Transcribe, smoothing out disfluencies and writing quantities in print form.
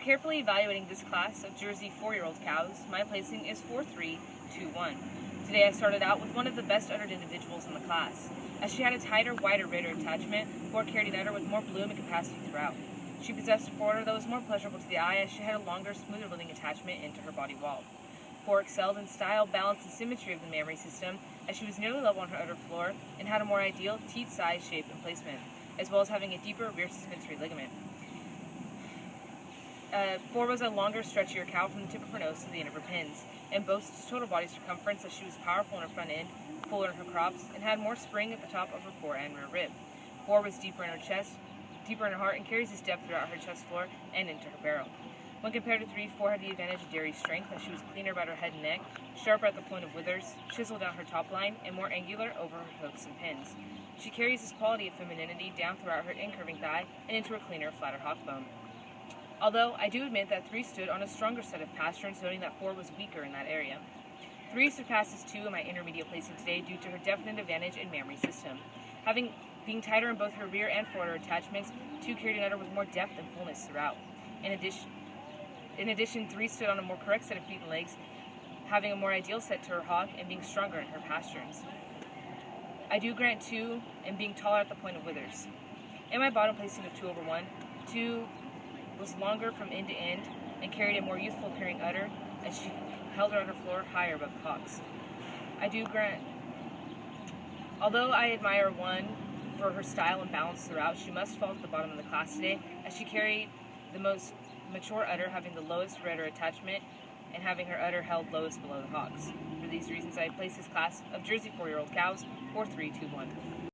After carefully evaluating this class of Jersey 4-year-old cows, my placing is 4-3-2-1. Today I started out with one of the best uddered individuals in the class, as she had a tighter, wider rear attachment, Fore carried an udder with more bloom and capacity throughout. She possessed a forudder that was more pleasurable to the eye, as she had a longer, smoother building attachment into her body wall. Fore excelled in style, balance, and symmetry of the mammary system, as she was nearly level on her udder floor and had a more ideal teat size, shape, and placement, as well as having a deeper rear suspensory ligament. Fore was a longer, stretchier cow from the tip of her nose to the end of her pins, and boasts total body circumference, as she was powerful in her front end, fuller in her crops, and had more spring at the top of her fore and rear rib. Fore was deeper in her chest, deeper in her heart, and carries this depth throughout her chest floor and into her barrel. When compared to 3, Fore had the advantage of dairy strength, as she was cleaner about her head and neck, sharper at the point of withers, chiseled down her top line, and more angular over her hooks and pins. She carries this quality of femininity down throughout her incurving thigh and into her cleaner, flatter hock bone. Although I do admit that 3 stood on a stronger set of pasterns, noting that 4 was weaker in that area. 3 surpasses 2 in my intermediate placing today due to her definite advantage in mammary system. Being tighter in both her rear and forudder attachments, 2 carried an udder with more depth and fullness throughout. In addition, 3 stood on a more correct set of feet and legs, having a more ideal set to her hock and being stronger in her pasterns. I do grant 2 and being taller at the point of withers. In my bottom placing of 2/1, 2 was longer from end to end and carried a more youthful appearing udder, as she held her udder floor higher above the hocks. Although I admire 1 for her style and balance throughout, she must fall to the bottom of the class today, as she carried the most mature udder, having the lowest rudder attachment and having her udder held lowest below the hocks. For these reasons, I place this class of Jersey 4-year-old cows 4-3-2-1.